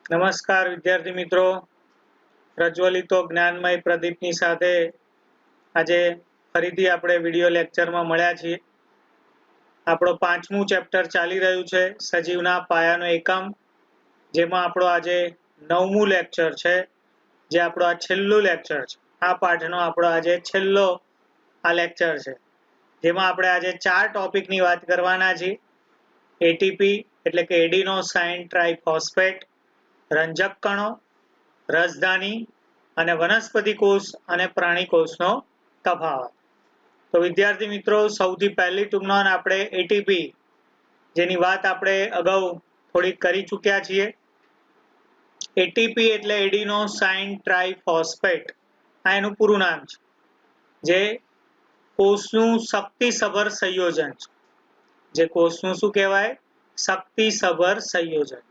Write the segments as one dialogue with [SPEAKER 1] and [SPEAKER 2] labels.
[SPEAKER 1] નમસ્કાર વિદ્યાર્થી મિત્રો, પ્રજ્વલિતો જ્ઞાનમય પ્રદીપની સાથે આજે ફરીથી આપણે વિડિયો લેક્ચરમાં મળ્યા છીએ. આપણો 5મું ચેપ્ટર ચાલી રહ્યું છે સજીવના પાયાનો એકમ, જેમાં આપણો આજે 9મું લેક્ચર છે, જે આપણો આ છેલ્લું લેક્ચર છે. આ પાઠનો આપણો આજે છેલ્લો આ લેક્ચર છે, જેમાં આપણે આજે 4 ટોપિકની વાત કરવાના છીએ. એટીપી એટલે કે એડિનોસાઇન ટ્રાઇફોસ્ફેટ, રંજક કણો, રસધાની અને વનસ્પતિ કોષ અને પ્રાણી કોષનો તફાવત. તો વિદ્યાર્થી મિત્રો, સૌથી પહેલી ટૂંકનોંધ આપણે એટીપી, જેની વાત આપણે અગાઉ થોડી કરી ચૂક્યા છીએ. એટીપી એટલે એડિનોસાઇન ટ્રાઇફોસ્ફેટ, આ એનું પૂરું નામ છે, જે કોષનું શક્તિસભર સંયોજન છે. જે કોષનું શું કહેવાય? શક્તિસભર સંયોજન.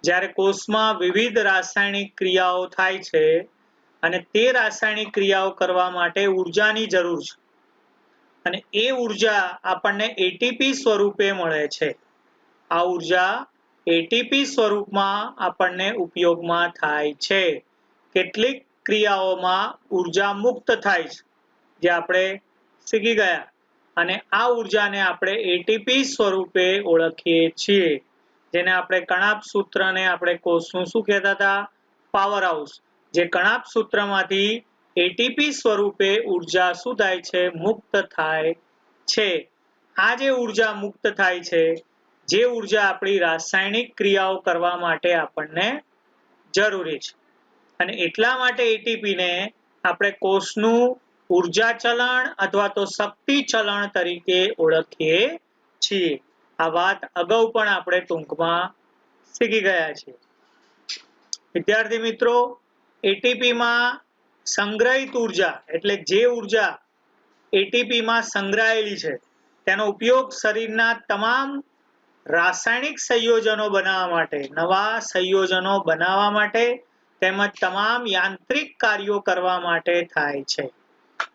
[SPEAKER 1] જ્યારે કોષમાં વિવિધ રાસાયણિક ક્રિયાઓ થાય છે અને તે રાસાયણિક ક્રિયાઓ કરવા માટે ઉર્જાની જરૂર છે, અને એ ઉર્જા આપણને એટીપી સ્વરૂપે મળે છે. આ ઉર્જા એટીપી સ્વરૂપમાં આપણને ઉપયોગમાં થાય છે. કેટલીક ક્રિયાઓમાં ઉર્જા મુક્ત થાય છે, જે આપણે શીખી ગયા, અને આ ઉર્જાને આપણે એટીપી સ્વરૂપે ઓળખીએ છીએ, જેને આપણે કણાપ સૂત્રને આપણે કોષનું શું કહેતા હતા? Power house. જે કણાપ સૂત્રમાંથી એટીપી સ્વરૂપે ઉર્જા શું થાય છે? મુક્ત થાય છે. આ જે ઉર્જા મુક્ત થાય છે, જે ઉર્જા આપણી રાસાયણિક ક્રિયાઓ કરવા માટે આપણને જરૂરી છે, અને એટલા માટે એટીપીને આપણે કોષનું ઉર્જા ચલણ અથવા તો શક્તિ ચલણ તરીકે ઓળખીએ છીએ. આ વાત અગાઉ પણ આપણે ટૂંકમાં શીખી ગયા છીએ. વિદ્યાર્થી મિત્રો, એટીપીમાં સંગ્રહિત ઉર્જા એટલે જે ઉર્જા એટીપીમાં સંગ્રહાયેલી છે, તેનો ઉપયોગ શરીરના તમામ રાસાયણિક સંયોજનો બનાવવા માટે, નવા સંયોજનો બનાવવા માટે, તેમજ તમામ યાંત્રિક કાર્યો કરવા માટે થાય છે.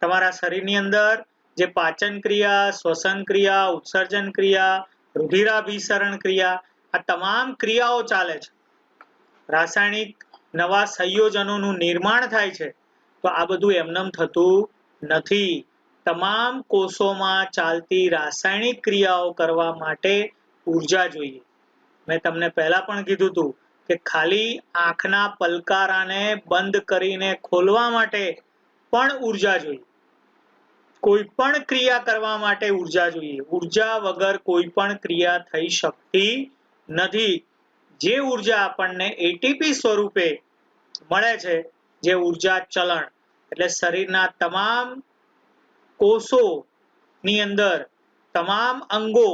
[SPEAKER 1] તમારા શરીરની અંદર જે પાચન ક્રિયા, શ્વસન ક્રિયા, ઉત્સર્જન ક્રિયા, રુધિરાભિસરણ ક્રિયા, આ તમામ ક્રિયાઓ ચાલે છે. રાસાયણિક નવા સંયોજનોનું નિર્માણ થાય છે. તો આ બધું એમનેમ થતું નથી. તમામ કોષોમાં ચાલતી રાસાયણિક ક્રિયાઓ કરવા માટે ઉર્જા જોઈએ. મેં તમને પહેલા પણ કીધું હતું કે ખાલી આંખના પલકારાને બંધ કરીને ખોલવા માટે પણ ઉર્જા જોઈએ. કોઈ પણ ક્રિયા કરવા માટે ઉર્જા જોઈએ. ઉર્જા વગર કોઈ પણ ક્રિયા થઈ શકતી નથી. જે ઉર્જા આપણને એટીપી સ્વરૂપે મળે છે, જે ઉર્જા ચલણ એટલે શરીરના તમામ કોષોની અંદર તમામ અંગો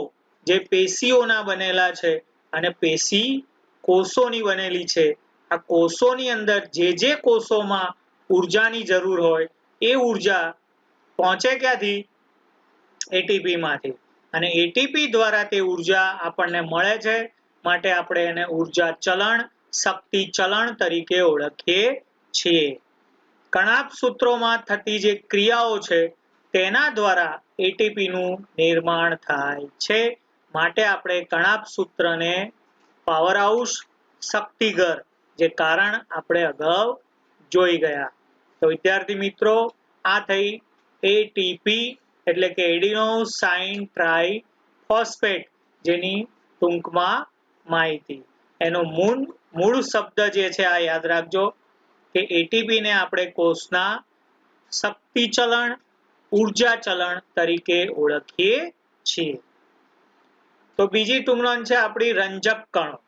[SPEAKER 1] જે પેશીઓના બનેલા છે, અને પેશી કોષોની બનેલી છે. આ કોષોની અંદર જે કોષોમાં ઉર્જાની જરૂર હોય, એ ઉર્જા પહોંચે ક્યાંથી? એટીપી માંથી. અને એટીપી દ્વારા તે ઉર્જા આપણને મળે છે, માટે આપણે એને ઉર્જા ચલણ, શક્તિ ચલણ તરીકે ઓળખીએ છીએ. કણાપ સૂત્રોમાં થતી જે ક્રિયાઓ છે, તેના દ્વારા એટીપી નું નિર્માણ થાય છે. માટે આપણે કણાપ સૂત્રને પાવર હાઉસ, શક્તિઘર, જે કારણ આપણે અગાઉ જોઈ ગયા. તો વિદ્યાર્થી મિત્રો, આ થઈ એટીપી એટલે કે એડિનોસાઇન ટ્રાઇફોસ્ફેટ, જેની ટૂંકમાં માહિતી. એનો મૂળ શબ્દ જે છે, આ યાદ રાખજો કે એટીપી ને આપણે કોષના શક્તિ ચલણ, ઉર્જા ચલણ તરીકે ઓળખીએ છીએ. તો બીજી ટૂંકનોંધ છે આપણી રંજક કણો.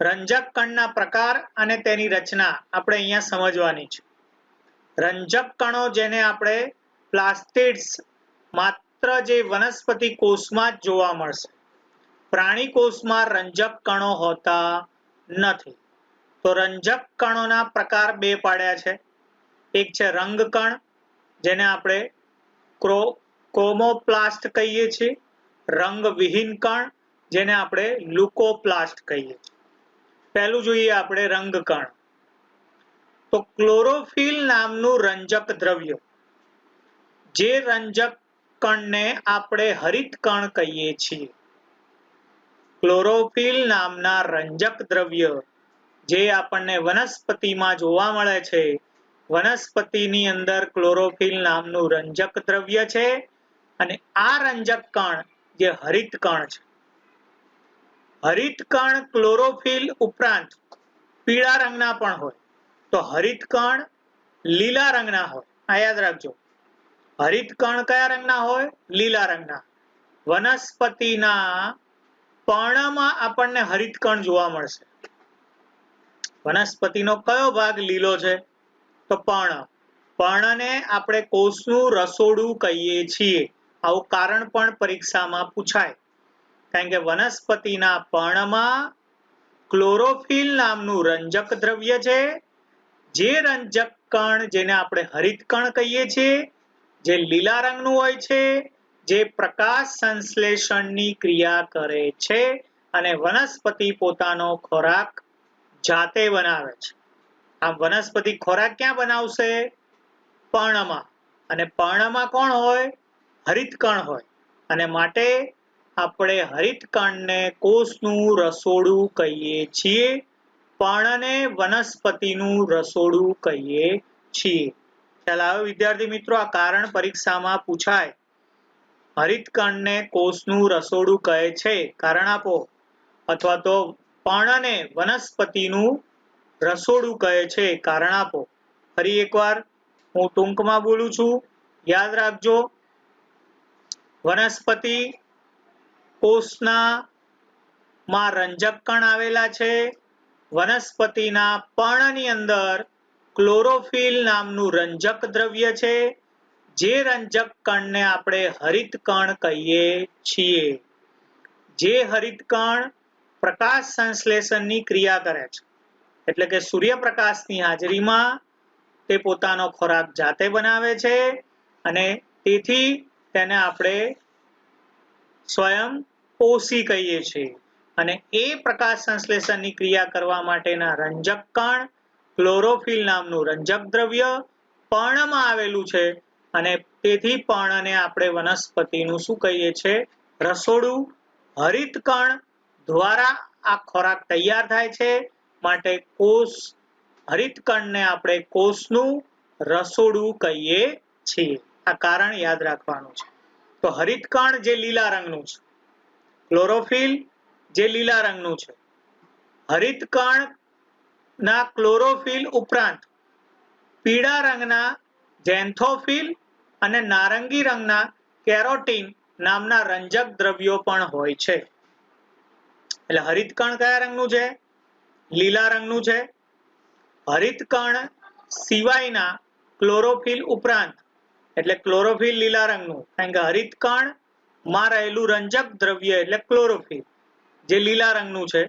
[SPEAKER 1] રંજક કણના પ્રકાર અને તેની રચના આપણે અહીંયા સમજવાની છે. રંજક કણો, જેને આપણે પ્લાસ્ટિડ્સ, માત્ર જે વનસ્પતિ કોષમાં જ જોવા મળશે. પ્રાણી કોષમાં રંજક કણો હોતા નથી. તો રંજક કણોના પ્રકાર બે પાડ્યા છે. એક છે રંગકણ, જેને આપણે ક્રોમોપ્લાસ્ટ કહીએ છીએ. રંગવિહીન કણ, જેને આપણે લ્યુકોપ્લાસ્ટ કહીએ છીએ. પહેલું જોઈએ આપણે રંગકણ. તો ક્લોરોફિલ નામનું રંજક દ્રવ્ય, જે રંજક કણને આપણે હરિત કણ કહીએ છીએ. ક્લોરોફિલ નામના રંજક દ્રવ્ય, જે આપણને વનસ્પતિમાં જોવા મળે છે. વનસ્પતિની અંદર ક્લોરોફિલ નામનું રંજક દ્રવ્ય છે અને આ રંજક કણ જે હરિત કણ છે. હરિત કણ ક્લોરોફિલ ઉપરાંત પીળા રંગના પણ હોય, તો હરિત કણ લીલા રંગના હોય. આ યાદ રાખજો, હરિત કણ કયા રંગના હોય? લીલા રંગના. વનસ્પતિના પર્ણમાં આપણને હરિત કણ જોવા મળશે. વનસ્પતિનો કયો ભાગ લીલો છે? તો પર્ણ. પર્ણને આપણે કોષનું રસોડું કહીએ છીએ. આવું કારણ પણ પરીક્ષામાં પૂછાય. કારણ કે વનસ્પતિના પર્ણમાં ક્લોરોફિલ નામનું રંજક દ્રવ્ય છે. જે રંજક કણ જેને આપણે હરિત કણ કહીએ છીએ, જે લીલા રંગનું હોય છે, જે પ્રકાશ સંશ્લેષણની ક્રિયા કરે છે અને વનસ્પતિ પોતાનો ખોરાક જાતે બનાવે છે. આમ વનસ્પતિ ખોરાક ક્યાં બનાવશે? પર્ણમાં. અને પર્ણમાં કોણ હોય? હરિત કણ હોય. અને માટે આપણે હરિત કણને કોષનું રસોડું કહીએ છીએ. પર્ણને વનસ્પતિનું રસોડું કહીએ છીએ. ખ્યાલ આવ્યો વિદ્યાર્થી મિત્રો? આ કારણ પરીક્ષામાં પૂછાય. હરિત કણને કોષનું રસોડું કહે છે, કારણ આપો. અથવા તો પર્ણને વનસ્પતિનું રસોડું કહે છે, કારણ આપો. ફરી એકવાર હું ટૂંકમાં બોલું છું, યાદ રાખજો. વનસ્પતિ કોષના માં રંજક કણ આવેલા છે. વનસ્પતિના પર્ણની અંદર ક્લોરોફિલ નામનું રંજક દ્રવ્ય છે. જે રંજક કણને આપણે હરિત કણ કહીએ છીએ. જે હરિત કણ પ્રકાશ સંશ્લેષણની ક્રિયા કરે છે. એટલે કે સૂર્યપ્રકાશની હાજરીમાં તે પોતાનો ખોરાક જાતે બનાવે છે અને તેથી તેને આપણે સ્વયં પોષી કહીએ છીએ. અને એ પ્રકાશ સંશ્લેષણની ક્રિયા કરવા માટેના રંજક કણ ક્લોરોફિલ નામનું રંજક દ્રવ્ય પર્ણમાં આવેલું છે અને તેથી પર્ણને આપણે વનસ્પતિનું શું કહીએ છીએ? રસોડું. હરિત કણ દ્વારા આ ખોરાક તૈયાર થાય છે, માટે કોષ હરિત કણને આપણે કોષનું રસોડું કહીએ છીએ. આ કારણ યાદ રાખવાનું છે. તો હરિત કણ જે લીલા રંગનું છે, ક્લોરોફિલ જે લીલા રંગનું છે, હરિત કણ ના ક્લોરોફિલ ઉપરાંત પીળા રંગના ઝેન્થોફિલ અને નારંગી રંગના કેરોટીન નામના રંજક દ્રવ્યો પણ હોય છે. એટલે હરિત કણ કયા રંગનું છે? લીલા રંગનું છે. હરિત કણ સિવાયના ક્લોરોફિલ ઉપરાંત, એટલે ક્લોરોફિલ લીલા રંગનું, કારણ કે હરિત કણ માં રહેલું રંજક દ્રવ્ય એટલે ક્લોરોફિલ જે લીલા રંગનું છે.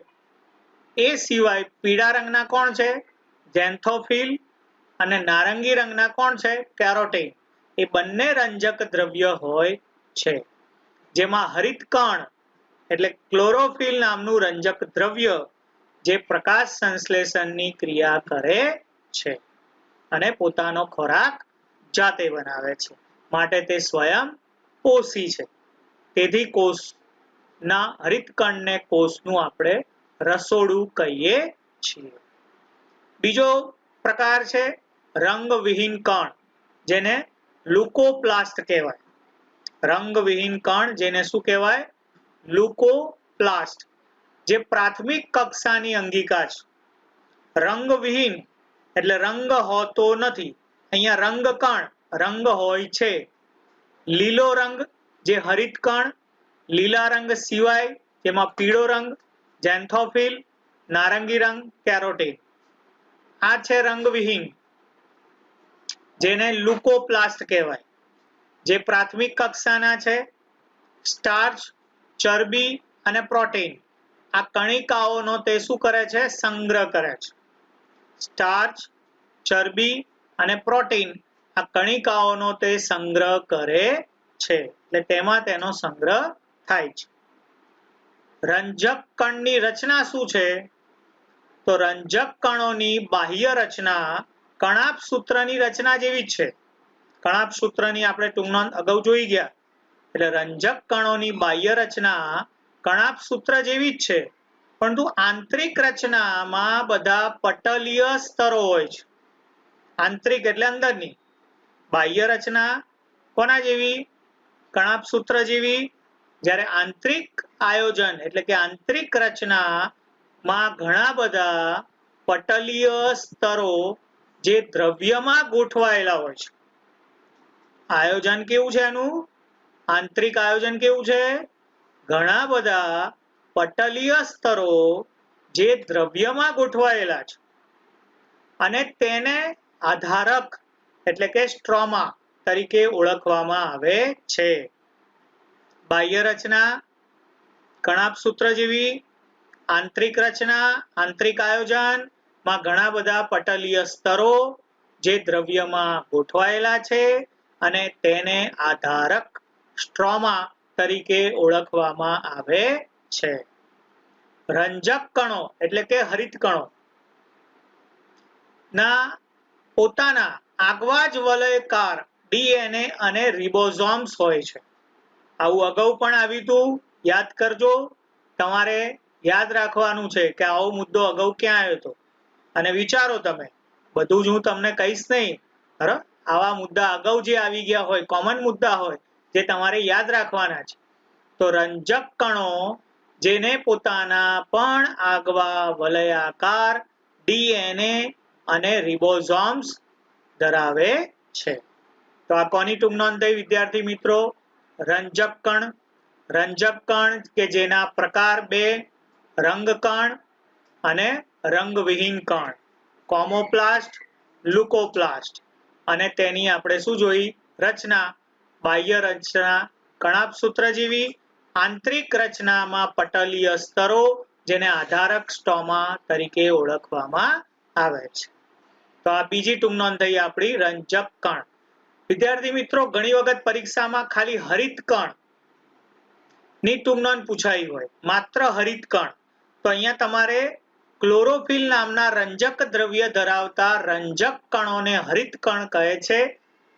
[SPEAKER 1] એ સિવાય પીળા રંગના કોણ છે? ઝેન્થોફિલ અને નારંગી રંગના કોણ છે? કેરોટીન. એ બંને રંજક દ્રવ્ય હોય છે. જેમાં હરિત કણ એટલે ક્લોરોફિલ નામનું રંજક દ્રવ્ય જે પ્રકાશ સંશ્લેષણની ક્રિયા કરે છે અને પોતાનો ખોરાક જાતે બનાવે છે, માટે તે સ્વયં પોષી છે. તેથી કોષના હરિત કણને કોષનું આપણે રસોડું કહીએ છીએ. બીજો પ્રકાર છે રંગવિહીન કણ, જેને લ્યુકોપ્લાસ્ટ કહેવાય. રંગવિહીન કણ જેને શું કહેવાય? લ્યુકોપ્લાસ્ટ. જે પ્રાથમિક કક્ષાની અંગિકા છે. રંગવિહીન એટલે રંગ હોતો નથી. અહીંયા રંગ કણ રંગ હોય છે. લીલો રંગ જે હરિત કણ, લીલા રંગ સિવાય જેમાં પીળો રંગ ઝેન્થોફિલ, નારંગી રંગ કેરોટીન. આ છે રંગવિહીન, જેને લ્યુકોપ્લાસ્ટ કહેવાય. જે પ્રાથમિક કક્ષાના છે. સ્ટાર્ચ, ચરબી અને પ્રોટીન આ કણિકાઓનો તે શું કરે છે? સંગ્રહ કરે છે. સ્ટાર્ચ, ચરબી અને પ્રોટીન આ કણિકાઓનો તે સંગ્રહ કરે છે. એટલે તેમાં તેનો સંગ્રહ થાય છે. રંજક કણની રચના શું છે? તો રંજક કણોની બાહ્ય રચના કણાભસૂત્રની રચના જેવી જ છે. કણાભસૂત્રની આપણે ટૂંકમાં અગાઉ જોઈ ગયા. એટલે રંજક કણોની બાહ્ય રચના કણાભસૂત્ર જેવી જ છે. પરંતુ આંતરિક રચનામાં બધા પટલીય સ્તરો હોય છે. આંતરિક એટલે અંદરની. બાહ્ય રચના કોના જેવી? કણાભસૂત્ર જેવી. જ્યારે આંતરિક આયોજન એટલે કે આંતરિક રચનામાં ઘણા બધા પટલીય સ્તરો જે દ્રવ્યમાં ગોઠવાયેલા હોય છે. આયોજન કેવું છે એનું? આંતરિક આયોજન કેવું છે? ઘણા બધા પટલીય સ્તરો જે દ્રવ્યમાં ગોઠવાયેલા છે અને તેને આધારક એટલે કે સ્ટ્રોમા તરીકે ઓળખવામાં આવે છે. બાહ્ય રચના કણાભસૂત્ર જેવી, આંતરિક રચના આંતરિક આયોજન માં ઘણા બધા પટલીય સ્તરો જે દ્રવ્યમાં ગોઠવાયેલા છે અને તેને આધારક સ્ટ્રોમા તરીકે ઓળખવામાં આવે છે. રંજક કણો એટલે કે હરિત કણો ના પોતાના આગવા જ વલયકાર ડીએનએ અને રિબોઝોમ્સ હોય છે. આવું અગાઉ પણ આવ્યું હતું, યાદ કરજો. તમારે યાદ રાખવાનું છે કે આવો મુદ્દો અગાઉ ક્યાં આવ્યો હતો અને વિચારો તમે. બધું જ હું તમને કહીશ નહીં, બરાબર? આવા મુદ્દા અગાઉ જે આવી ગયા હોય, કોમન મુદ્દા હોય, જે તમારે યાદ રાખવાના છે. તો રંજક કણો જેને પોતાના પણ આગવા વલયાકાર ડીએનએ અને રિબોઝોમ્સ ધરાવે છે. તો આ કોની ટૂંક નોંધ થઈ વિદ્યાર્થી મિત્રો? રંજક કણ. રંજક કણ કે જેના પ્રકાર બે, રંગકણ અને રંગવિહીન કણ, કોમોપ્લાસ્ટ, લ્યુકોપ્લાસ્ટ. અને તેની આપણે શું જોઈ? રચના. બાહ્ય રચના કણાભસૂત્ર જેવી, આંતરિક રચનામાં પટલીય સ્તરો જેને આધારક સ્ટ્રોમા તરીકે ઓળખવામાં આવે છે. તો આ બીજી ટૂંક નોંધ થઈ આપણી રંજક કણ. વિદ્યાર્થી મિત્રો, ઘણી વખત પરીક્ષામાં ખાલી હરિત કણ ની ટૂંક નોંધ પૂછાઈ હોય, માત્ર હરિત કણ. તો અહીંયા તમારે ક્લોરોફિલ નામના રંજક દ્રવ્ય ધરાવતા રંજક કણોને હરિત કણ કહે છે.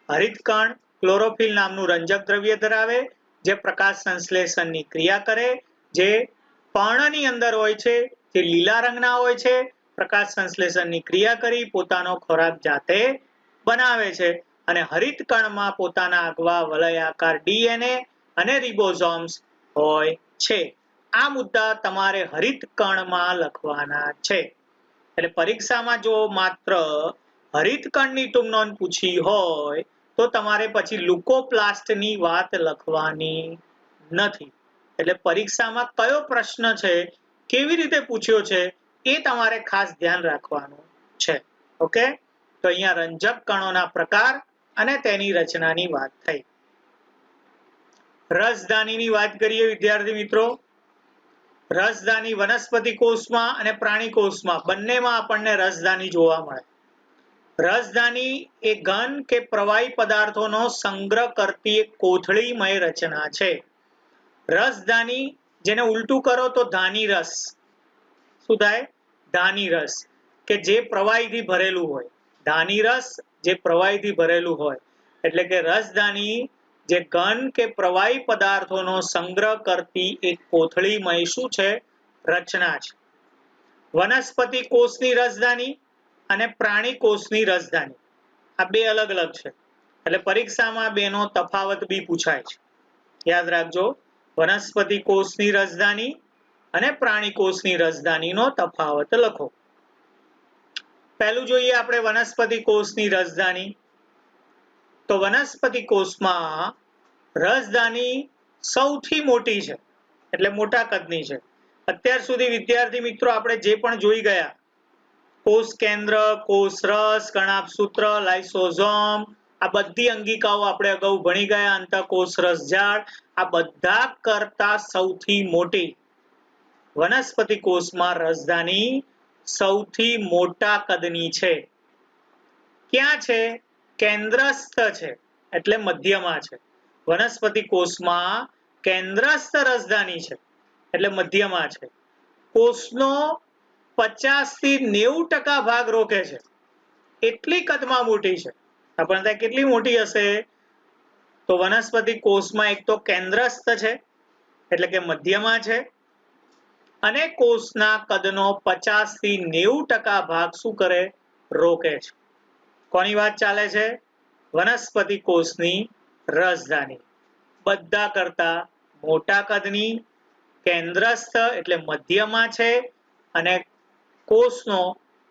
[SPEAKER 1] હરિત કણ ક્લોરોફિલ નામનું રંજક દ્રવ્ય ધરાવે, જે પ્રકાશ સંશ્લેષણની ક્રિયા કરે, જે પર્ણની અંદર હોય છે, જે લીલા રંગના હોય છે. પ્રકાશ સંશ્લેષણની ક્રિયા કરી પોતાનો ખોરાક જાતે બનાવે છે અને હરિત કણમાં પોતાના આગવા વલયાકાર ડીએનએ અને રિબોઝોમ્સ હોય છે. આ મુદ્દા તમારે હરિત કણમાં લખવાના છે. એટલે પરીક્ષામાં જો માત્ર હરિત કણની ટૂંક નોંધ પૂછી હોય તો તમારે પછી લ્યુકોપ્લાસ્ટની વાત લખવાની નથી. એટલે પરીક્ષામાં કયો પ્રશ્ન છે, કેવી રીતે પૂછ્યો છે, એ તમારે ખાસ ધ્યાન રાખવાનું છે. ઓકે? તો અહીંયા રંજક કણોના પ્રકાર અને તેની રચનાની વાત થઈ. રસધાનીની વાત કરીએ વિદ્યાર્થી મિત્રો. રસધાની વનસ્પતિ કોષમાં અને પ્રાણી કોષમાં બંનેમાં આપણને રસધાની જોવા મળે. રસધાની એ ઘન કે પ્રવાહી પદાર્થોનો સંગ્રહ કરતી એક કોથળીમય રચના છે. રસધાની જેને ઉલટું કરો તો ધાની રસ. શું થાય? ધાની રસ કે જે પ્રવાહીથી ભરેલું હોય. ધાની રસ જે પ્રવાહીથી ભરેલું હોય. એટલે કે રસધાની જે ઘન કે પ્રવાહી પદાર્થોનો સંગ્રહ કરતી એક કોથળીમય શું છે? રચના છે. વનસ્પતિ કોષની રસધાની અને પ્રાણી કોષની રસધાની આ બે અલગ અલગ છે. એટલે પરીક્ષામાં બેનો તફાવત બી પૂછાય છે. યાદ રાખજો, વનસ્પતિ કોષની રસધાની અને પ્રાણી કોષની રસધાનીનો તફાવત લખો. પહેલું જોઈએ આપણે વનસ્પતિ કોષની રસધાની. તો વનસ્પતિ કોષમાં રસધાની સૌથી મોટી છે, એટલે મોટા કદની છે. અત્યાર સુધી વિદ્યાર્થી મિત્રો આપણે જે પણ જોઈ ગયા, કોષ કેન્દ્ર, કોષ રસ, કણાભસૂત્ર, લાઇસોઝોમ, આ બધી અંગિકાઓ આપણે અગાઉ ભણી ગયા. અંતઃકોષ રસજાળ, આ બધા કરતા સૌથી મોટી વનસ્પતિ કોષમાં રસધાની સૌથી મોટા કદની છે. ક્યાં છે? કેન્દ્રસ્થ છે, એટલે મધ્યમાં છે. વનસ્પતિ કોષમાં કેન્દ્રસ્થ રસધાની છે, એટલે મધ્યમાં છે. કોષનો 50 થી 90% ભાગ રોકે છે, એટલી કદમાં મોટી છે. આપણને ત્યાં કેટલી મોટી હશે? તો વનસ્પતિ કોષમાં એક તો કેન્દ્રસ્થ છે, એટલે કે મધ્યમાં છે. અને કોષના કદનો 50 થી 90% ભાગ શું કરે? રોકે છે. કોની વાત ચાલે છે? વનસ્પતિ કોષની રસધાની. બધા કરતા મોટા કદની, કેન્દ્રસ્થ એટલે મધ્યમાં છે અને કોષનો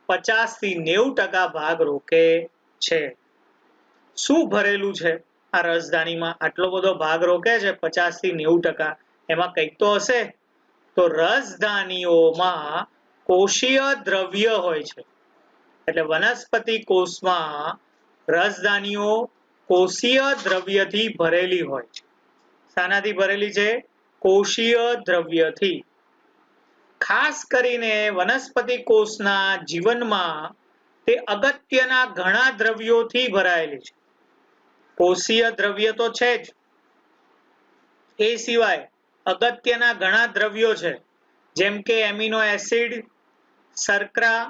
[SPEAKER 1] 50 થી 90% ભાગ રોકે છે. શું ભરેલું છે આ રસધાનીમાં? આટલો બધો ભાગ રોકે છે 50 થી 90%. એમાં કંઈક તો હશે. તો રસધાનીઓમાં કોષીય દ્રવ્ય હોય છે. એટલે વનસ્પતિ કોષમાં રસધાનીઓ કોષીય દ્રવ્યથી ભરેલી હોય છે. શાનાથી ભરેલી છે? કોષીય દ્રવ્યથી. ખાસ કરીને વનસ્પતિ કોષના જીવનમાં તે અગત્યના ઘણા દ્રવ્યોથી ભરાયેલી છે. કોષીય દ્રવ્ય તો છે જ, એ સિવાય અગત્યના ઘણા દ્રવ્યો છે, જેમ કે એમિનો એસિડ, શર્કરા,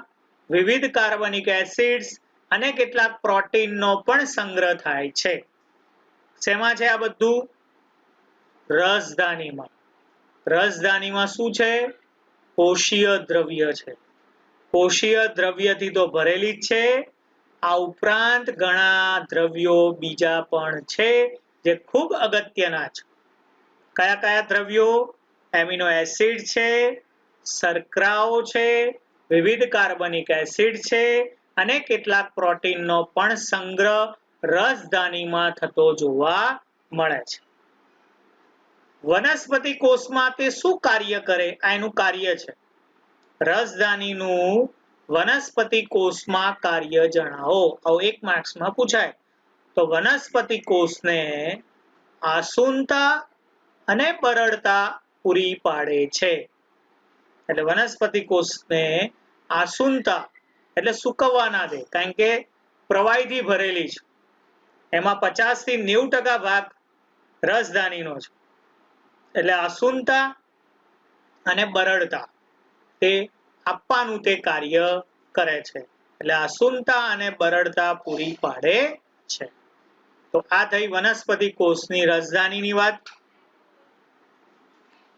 [SPEAKER 1] વિવિધ કાર્બનિક એસિડ્સ અને કેટલાક પ્રોટીનનો પણ સંગ્રહ થાય છે. શેમાં છે આ બધું? રસધાનીમાં. રસધાનીમાં શું છે? કોષીય દ્રવ્ય છે. કોષીય દ્રવ્યથી તો ભરેલી જ છે. આ ઉપરાંત ઘણા દ્રવ્યો બીજા પણ છે જે ખૂબ અગત્યના છે. કયા કયા દ્રવ્યો? એમિનો એસિડ છે, શર્કરાઓ છે, વિવિધ કાર્બનિક એસિડ છે અને કેટલાક પ્રોટીનનો પણ સંગ્રહ રસધાનીમાં થતો જોવા મળે છે. વનસ્પતિ કોષમાં તે શું કાર્ય કરે? આ એનું કાર્ય છે. રસધાનીનું વનસ્પતિ કોષમાં કાર્ય જણાવો. આવું 1 માર્ક્સમાં પૂછાય. તો વનસ્પતિ કોષને આસુનતા અને બરડતા પૂરી પાડે છે. એટલે વનસ્પતિ કોષને આસુનતા એટલે સૂકવવા ના દે, કારણ કે પ્રવાહીથી ભરેલી છે. એમાં 50 થી 90% ભાગ રસધાનીનો છે. એટલે આસુનતા અને બરડતા તે આપવાનું તે કાર્ય કરે છે. એટલે આસુનતા અને બરડતા પૂરી પાડે છે. તો આ થઈ વનસ્પતિ કોષની રસધાનીની વાત.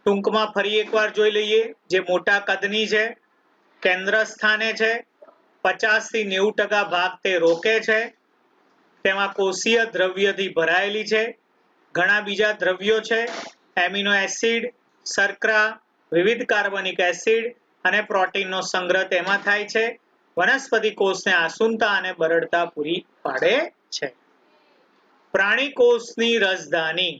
[SPEAKER 1] ટૂંકમાં ફરી એકવાર જોઈ લઈએ. જે મોટા કદની છે, કેન્દ્ર સ્થાને છે, 50 થી 90% ભાગ તે રોકે છે, તેમાં કોષીય દ્રવ્યથી ભરાયેલી છે. ઘણા બીજા દ્રવ્યો છે, એમિનો એસિડ, શર્કરા, વિવિધ કાર્બનિક એસિડ અને પ્રોટીનનો સંગ્રહ તેમાં થાય છે. વનસ્પતિ કોષને આસુનતા અને બરડતા પૂરી પાડે છે. પ્રાણી કોષની રસધાની.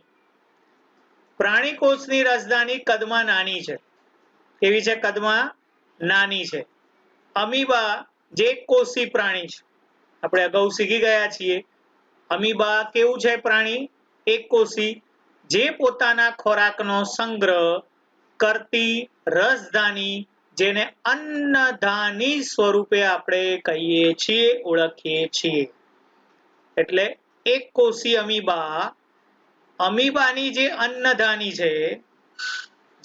[SPEAKER 1] પ્રાણી કોષની રસધાની કદમાં નાની છે. કેવી છે? કદમાં નાની છે. અમીબા જે એકકોષી પ્રાણી છે, આપણે અગાઉ શીખી ગયા છીએ. અમીબા કેવું છે પ્રાણી? એકકોષી, જે પોતાના ખોરાકનો સંગ્રહ કરતી રસધાની, જેને અન્નધાની સ્વરૂપે આપણે કહીએ છીએ, ઓળખીએ છીએ. એટલે એકકોષી અમીબા, અમીબાની જે અન્નધાની છે,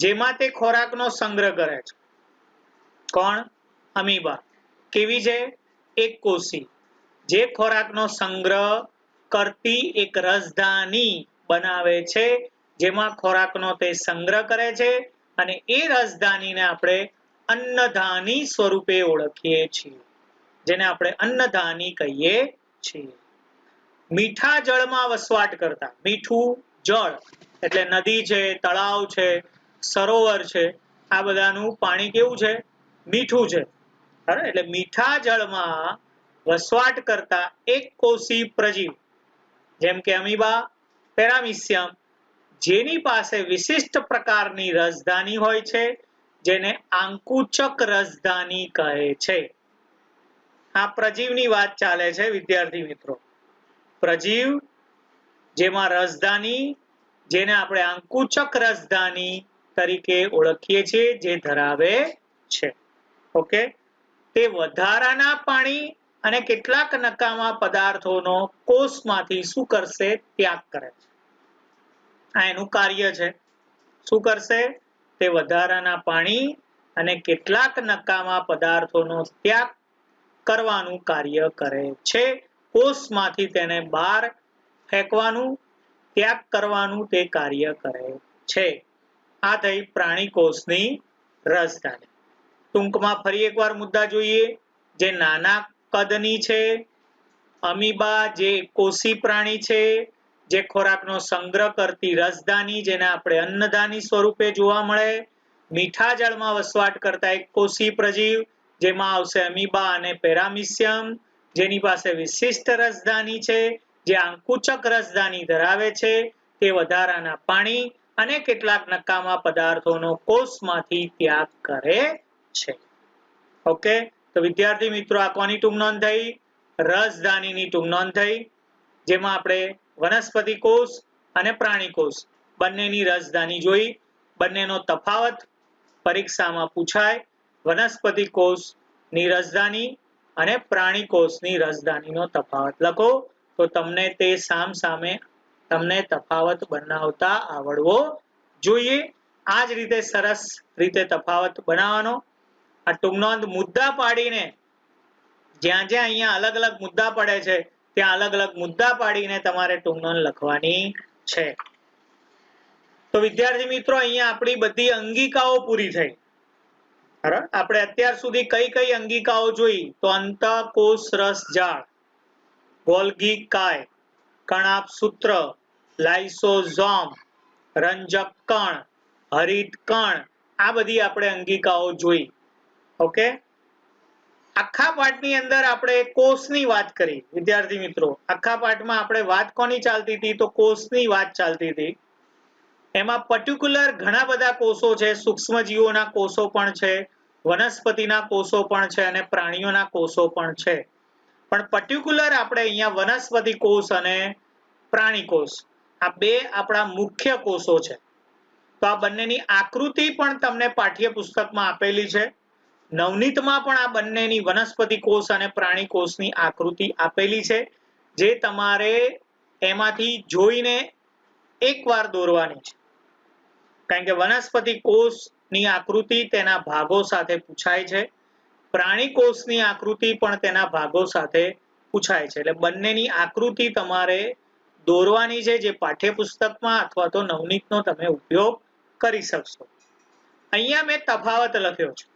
[SPEAKER 1] જેમાં તે ખોરાકનો સંગ્રહ કરે છે. કોણ? અમીબા. કેવી છે? એકકોષી, જે ખોરાકનો સંગ્રહ કરતી એક રસધાની બનાવે છે, જેમાં ખોરાકનો તે સંગ્રહ કરે છે અને એ રસધાનીને આપણે અન્નધાની સ્વરૂપે ઓળખીએ છીએ, જેને આપણે અન્નધાની કહીએ છીએ. મીઠા જળમાં વસવાટ કરતા. મીઠું જળ એટલે નદી છે, તળાવ છે, સરોવર છે, આ બધાનું પાણી કેવું છે? મીઠું છે. એટલે મીઠા જળમાં વસવાટ કરતા એકકોષી પ્રજીવ, જેમ કે અમીબા, પેરામીશિયમ, જેની પાસે વિશિષ્ટ પ્રકારની રસધાની હોય છે, જેને આંકુચક રસધાની કહે છે. આ પ્રજીવની વાત ચાલે છે વિદ્યાર્થી મિત્રો. પ્રજીવ જેમાં રસધાની, જેને આપણે આંકુચક રસધાની તરીકે ઓળખીએ છીએ, જે ધરાવે છે. ઓકે, તે વધારાના પાણી અને કેટલાક નકામા પદાર્થોનો કોષમાંથી શું કરશે? ત્યાગ કરે છે. આ એનું કાર્ય છે. શું કરશે? તે વધારાના પાણી અને કેટલાક નકામા પદાર્થોનો ત્યાગ કરવાનું કાર્ય કરે છે. કોષમાંથી તેને બહાર ફેંકવાનું, ત્યાગ કરવાનું તે કાર્ય કરે છે. આ થઈ પ્રાણી કોષની રસધાની. ટૂંકમાં ફરી એકવાર મુદ્દા જોઈએ. જે નાના કદની છે, અમીબા જે કોષી પ્રાણી છે, જે ખોરાકનો સંગ્રહ કરતી રસધાની જેને આપણે અન્નધાની સ્વરૂપે જોવા મળે, મીઠા જળમાં વસવાટ કરતા એક કોષી પ્રજીવ જેમાં આવશે અમીબા અને પેરામિશિયમ, જેની પાસે વિશિષ્ટ રસધાની છે, જે આંકુચક રસધાની ધરાવે છે, તે વધારાના પાણી અને કેટલાક નકામા પદાર્થોનો કોષમાંથી ત્યાગ કરે છે. ઓકે, તો વિદ્યાર્થી મિત્રો આ કોની ટૂંક નોંધ થઈ? રસધાનીની ટૂંક નોંધ થઈ, જેમાં આપણે વનસ્પતિ કોષ અને પ્રાણી કોષ બંનેની રસધાની જોઈ. બંનેનો તફાવત પરીક્ષામાં પૂછાય. વનસ્પતિ કોષની રસધાની અને પ્રાણી કોષની રસધાનીનો તફાવત લખો તો તમને તે સામસામે તમને તફાવત બનાવતા આવડવો જોઈએ. આ જ રીતે સરસ રીતે તફાવત બનાવવાનો. આ ટૂંક નોંધ મુદ્દા પાડીને જ્યાં જ્યાં અહીંયા અલગ અલગ મુદ્દા પડે છે ત્યાં અલગ અલગ મુદ્દા પાડીને તમારે ટૂંક નોંધ લખવાની છે. તો વિદ્યાર્થી મિત્રો અહીંયા આપણી બધી અંગિકાઓ પૂરી થઈ. આપણે અત્યાર સુધી કઈ કઈ અંગિકાઓ જોઈ? તો અંતઃકોષ રસ જાળ, ગોલ્ગી કાય, કણાભસૂત્ર, લાઇસોઝોમ, રંજક કણ, હરિત કણ, આ બધી આપણે અંગિકાઓ જોઈ. ઓકે, આખા પાઠની અંદર આપણે કોષની વાત કરી. વિદ્યાર્થી મિત્રો આખા પાઠમાં આપણે વાત કોની ચાલતી હતી? તો કોષની વાત ચાલતી હતી. એમાં પર્ટિક્યુલર ઘણા બધા કોષો છે. સૂક્ષ્મજીવોના કોષો પણ છે, વનસ્પતિના કોષો પણ છે અને પ્રાણીઓના કોષો પણ છે. પણ પર્ટિક્યુલર આપણે અહીંયા વનસ્પતિ કોષ અને પ્રાણી કોષ આ બે આપણા મુખ્ય કોષો છે. તો આ બંનેની આકૃતિ પણ તમને પાઠ્યપુસ્તકમાં આપેલી છે. નવનીતમાં પણ આ બંનેની વનસ્પતિ કોષ અને પ્રાણી કોષની આકૃતિ આપેલી છે, જે તમારે એમાંથી જોઈને એકવાર દોરવાની છે. કારણ કે વનસ્પતિ કોષની આકૃતિ તેના ભાગો સાથે પૂછાય છે, પ્રાણી કોષની આકૃતિ પણ તેના ભાગો સાથે પૂછાય છે. એટલે બંનેની આકૃતિ તમારે દોરવાની છે, જે પાઠ્યપુસ્તકમાં અથવા તો નવનીતનો તમે ઉપયોગ કરી શકશો. અહીંયા મેં તફાવત લખ્યો છે.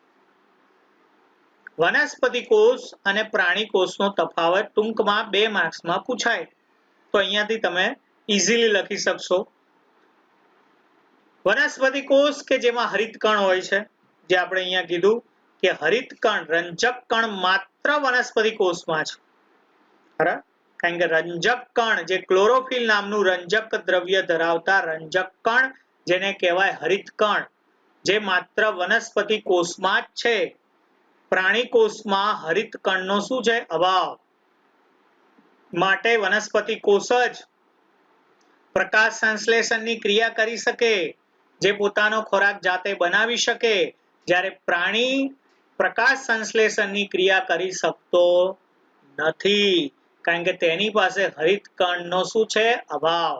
[SPEAKER 1] વનસ્પતિ કોષ અને પ્રાણી કોષનો તફાવત ટૂંકમાં 2 માર્ક્સમાં પૂછાય, તો અહીંયાથી તમે ઇઝીલી લખી શકશો. વનસ્પતિ કોષ કે જેમાં હરિતકણ હોય છે, જે આપણે અહીંયા કીધું કે હરિતકણ રંજક કણ માત્ર વનસ્પતિ કોષમાં છે. બરાબર, કારણ કે રંજક કણ જે ક્લોરોફિલ નામનું રંજક દ્રવ્ય ધરાવતા રંજક કણ જેને કહેવાય હરિતકણ, જે માત્ર વનસ્પતિ કોષમાં જ છે. પ્રાણી કોષમાં હરિતકણનો શું છે? અભાવ. માટે વનસ્પતિ કોષ જ પ્રકાશ સંશ્લેષણની ક્રિયા કરી શકે, જે પોતાનો ખોરાક જાતે બનાવી શકે, જ્યારે પ્રાણી પ્રકાશ સંશ્લેષણની ક્રિયા કરી શકતો નથી, કારણ કે તેની પાસે હરિતકણનો શું છે? અભાવ.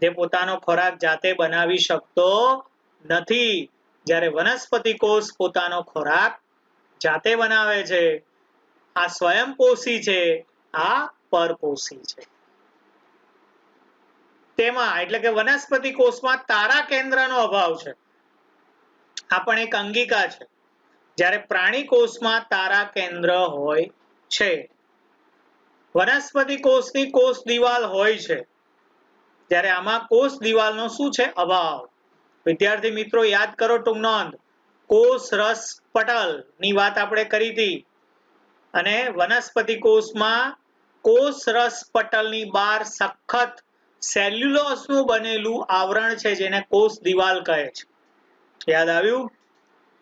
[SPEAKER 1] જે પોતાનો ખોરાક જાતે બનાવી શકતો નથી, જ્યારે વનસ્પતિ કોષ પોતાનો ખોરાક જાતે બનાવે છે. આ સ્વયંપોષી છે, આ પરપોષી છે. તેમાં એટલે કે વનસ્પતિ કોષમાં તારા કેન્દ્રનો અભાવ છે. આ પણ એક અંગિકા છે. જ્યારે પ્રાણી કોષમાં તારા કેન્દ્ર હોય છે. વનસ્પતિ કોષની કોષ દિવાલ હોય છે, જ્યારે આમાં કોષ દિવાલનો શું છે? અભાવ. વિદ્યાર્થી મિત્રો યાદ કરો ટૂંક નોંધ. કોષ રસ પટલ ની વાત આપણે કરી હતી, અને વનસ્પતિ કોષમાં કોષ રસ પટલની બહાર સખત સેલ્યુલોઝનું બનેલું આવરણ છે, જેને કોષ દિવાલ કહે છે. યાદ આવ્યું?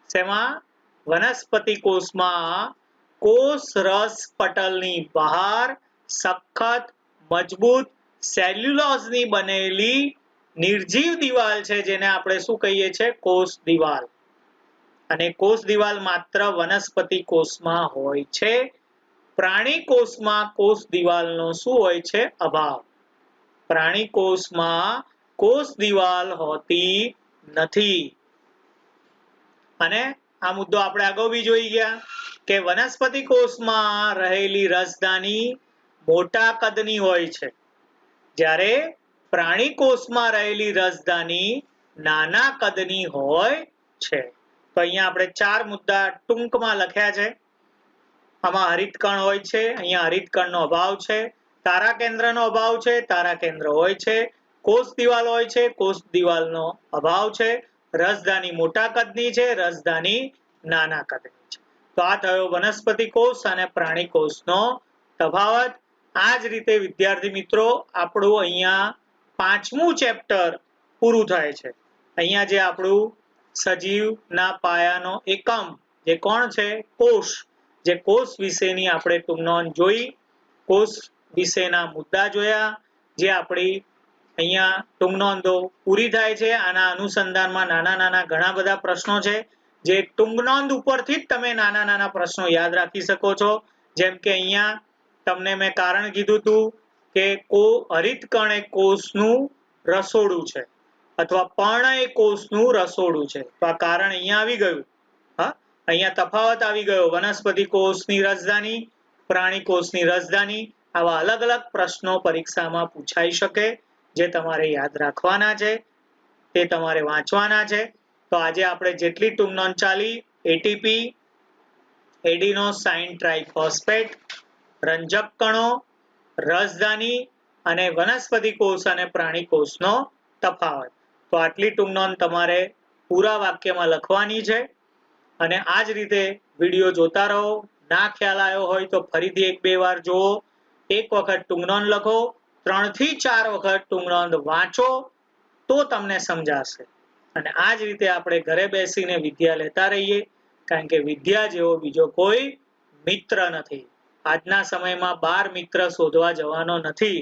[SPEAKER 1] શેમાં? વનસ્પતિ કોષમાં કોષ રસ પટલની બહાર સખત મજબૂત સેલ્યુલોઝની બનેલી નિર્જીવ દિવાલ છે, જેને આપણે શું કહીએ છીએ? કોષ દિવાલ. અને કોષ દિવાલ માત્ર વનસ્પતિ કોષમાં હોય છે. પ્રાણી કોષમાં કોષ દિવાલનો શું હોય છે? અભાવ. પ્રાણી કોષમાં કોષ દિવાલ હોતી નથી. અને આ મુદ્દો આપણે અગાઉ બી જોઈ ગયા કે વનસ્પતિ કોષમાં રહેલી રસધાની મોટા કદની હોય છે, જ્યારે પ્રાણી કોષમાં રહેલી રસધાની નાના કદની હોય છે. તો અહીંયા આપણે 4 મુદ્દા ટૂંકમાં લખ્યા છે. આમાં હરિતકણ હોય છે, અહીંયા હરિતકણનો અભાવ છે, તારા કેન્દ્રનો અભાવ છે, તારા કેન્દ્ર હોય છે, કોષ દિવાલ હોય છે, કોષ દિવાલનો અભાવ છે, રસધાની મોટા કદની છે, રસધાની નાના કદની છે. તો આ થયો વનસ્પતિ કોષ અને પ્રાણી કોષનો તફાવત. આ જ રીતે વિદ્યાર્થી મિત્રો આપણું અહીંયા 5મું ચેપ્ટર પૂરું થાય છે. અહીંયા જે આપણું સજીવના પાયાનો એકમ જે કોણ છે? કોષ. જે કોષ વિશેની આપણે ટૂંક નોંધ જોઈ, કોષ વિશેના મુદ્દા જોયા, જે આપણી અહીંયા ટૂંક નોંધો પૂરી થાય છે. આના અનુસંધાનમાં નાના નાના ઘણા બધા પ્રશ્નો છે, જે ટૂંક નોંધ ઉપરથી જ તમે નાના નાના પ્રશ્નો યાદ રાખી શકો છો. જેમ કે અહીંયા તમને મેં કારણ કીધું હતું કે હરિતકણ એ કોષનું રસોડું છે અથવા પર્ણ એ કોષનું રસોડું છે. તો આ કારણ અહીંયા આવી ગયું. હા, અહીંયા તફાવત આવી ગયો. વનસ્પતિ કોષની રસધાની, પ્રાણી કોષની રસધાની. આવા અલગ અલગ પ્રશ્નો પરીક્ષામાં પૂછાઈ શકે, જે તમારે યાદ રાખવાના છે, તે તમારે વાંચવાના છે. તો આજે આપણે જેટલી ટૂંક નોંધ ચાલી, એટીપી, એડિનોસાઇન ટ્રાઇફોસ્ફેટ, રંજક કણો, રસધાની અને વનસ્પતિ કોષ અને પ્રાણી કોષનો તફાવત. તો આટલી ટૂંક નોંધ તમારે પૂરા વાક્યમાં લખવાની છે. અને આ જ રીતે વિડીયો જોતા રહો. ના ખ્યાલ આવ્યો હોય તો ફરીથી 1-2 વાર જુઓ. એક વખત ટૂંક નોંધ લખો, 3 થી 4 વખત ટૂંક નોંધ વાંચો, તો તમને સમજાશે. અને આ જ રીતે આપણે ઘરે બેસીને વિદ્યા લેતા રહીએ, કારણ કે વિદ્યા જેવો બીજો કોઈ મિત્ર નથી. આજના સમયમાં બહાર મિત્ર શોધવા જવાનો નથી.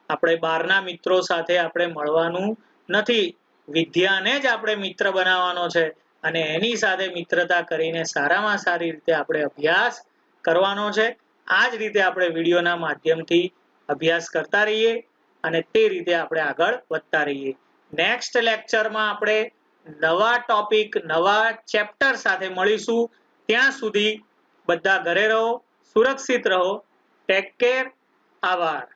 [SPEAKER 1] આપણે બહારના મિત્રો સાથે આપણે મળવાનું નથી. વિદ્યાને જ આપણે મિત્ર બનાવવાનો છે અને એની સાથે મિત્રતા કરીને સારામાં સારી રીતે આપણે અભ્યાસ કરવાનો છે. આ જ રીતે આપણે વિડીયોના માધ્યમથી અભ્યાસ કરતા રહીએ અને તે રીતે આપણે આગળ વધતા રહીએ. નેક્સ્ટ લેક્ચરમાં આપણે નવા ટોપિક, નવા ચેપ્ટર સાથે મળીશું. ત્યાં સુધી બધા ઘરે રહો, સુરક્ષિત રહો. Take care. આભાર.